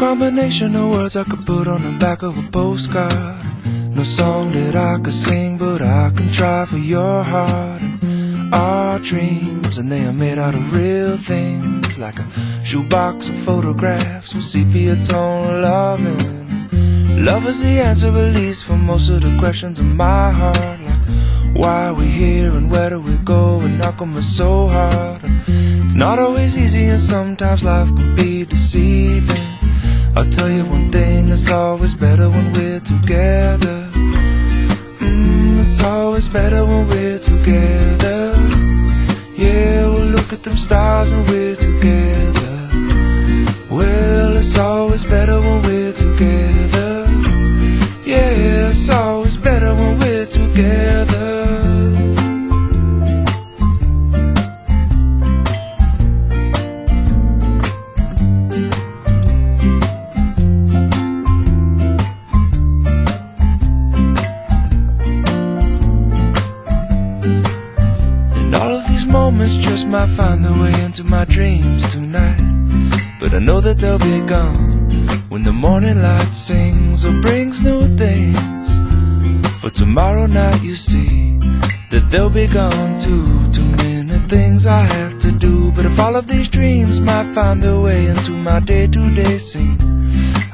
combination of words I could put on the back of a postcard. No song that I could sing, but I can try for your heart. And our dreams, and they are made out of real things, like a shoebox of photographs with sepia tone loving. Love is the answer, at least, for most of the questions in my heart, like why are we here and where do we go, and how come it's so hard. And it's not always easy, and sometimes life can be deceiving. I'll tell you one thing, it's always better when we're together. It's always better when we're together. Yeah, we'll look at them stars when we're together. Well, it's always better when we're together. Yeah, it's always better when we're together. Moments just might find their way into my dreams tonight, but I know that they'll be gone when the morning light sings or brings new things. For tomorrow night you see that they'll be gone too. Too many things I have to do, but if all of these dreams might find their way into my day-to-day scene,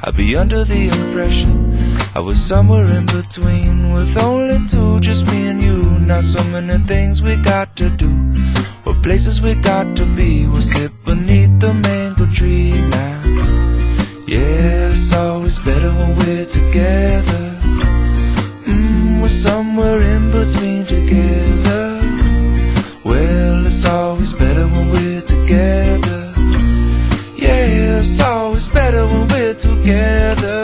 I'd be under the impression I was somewhere in between, with only two, just me and you. Not so many things we got to do, or places we got to be. We'll sit beneath the mango tree now. Yeah, it's always better when we're together. We're somewhere in between together. Well, it's always better when we're together. Yeah, it's always better when we're together.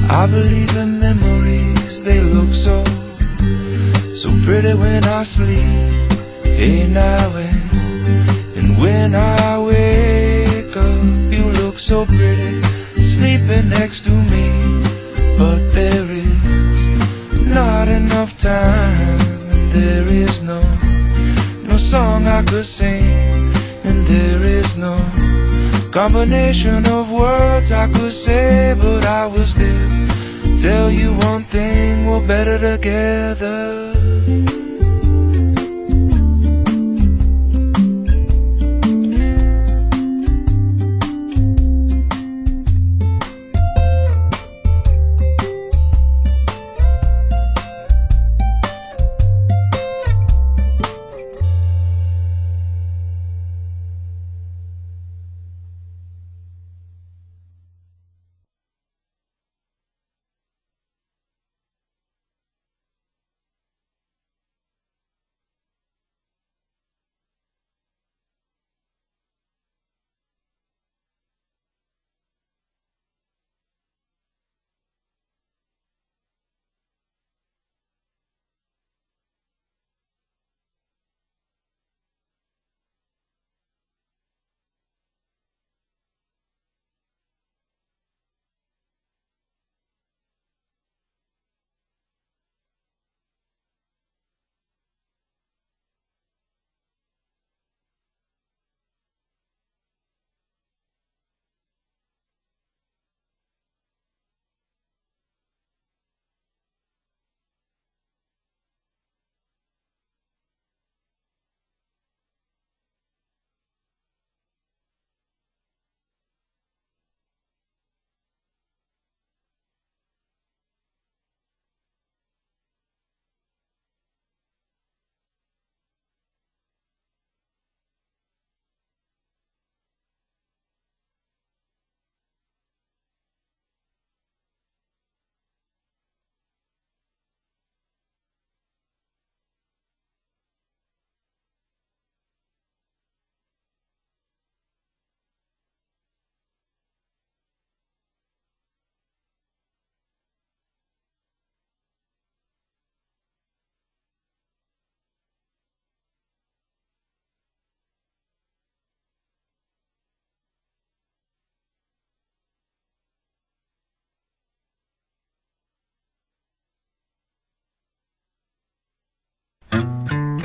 I believe in memories, they look so pretty when I sleep. Hey now and when I wake up, you look so pretty sleeping next to me. But there is not enough time, and there is no song I could sing, and there is no combination of words I could say, but I will still tell you one thing, we're better together.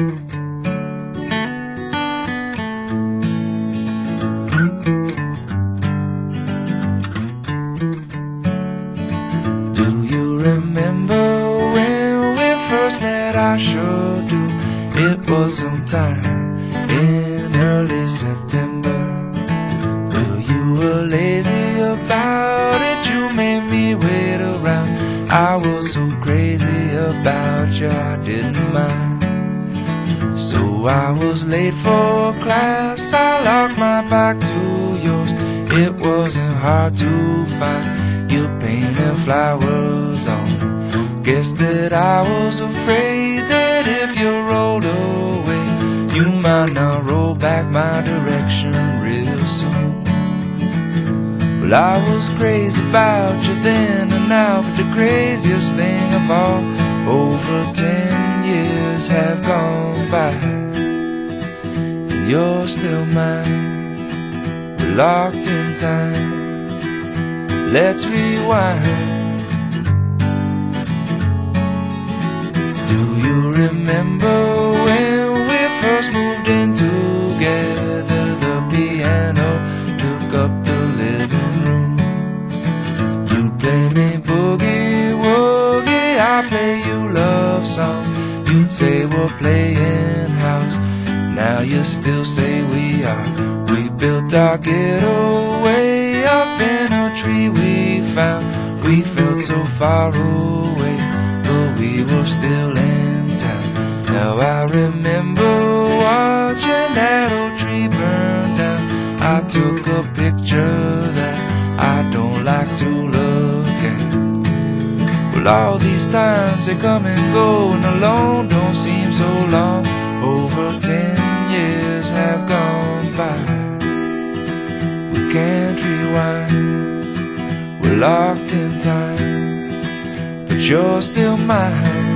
Do you remember when we first met? I sure do. It was sometime in early September. Well, you were lazy about it, you made me wait around. I was so crazy about you, I didn't mind. So I was late for class, I locked my back to yours. It wasn't hard to find you painted flowers on it. Guess that I was afraid that if you rolled away, you might not roll back my direction real soon. Well, I was crazy about you then and now, but the craziest thing of all, over 10 years have gone by, and you're still mine. We're locked in time. Let's rewind. Do you remember when we first moved in together? The piano took up the living room. You'd play me boogie woogie, I'd play you love songs. You'd say we're playing house, now you still say we are. We built our getaway up in a tree we found. We felt so far away, but we were still in town. Now I remember watching that old tree burn down. I took a picture that I don't like to look at. Well, all these times they come and go, and alone don't seem so long. Over 10 years have gone by. We can't rewind. We're locked in time, but you're still mine.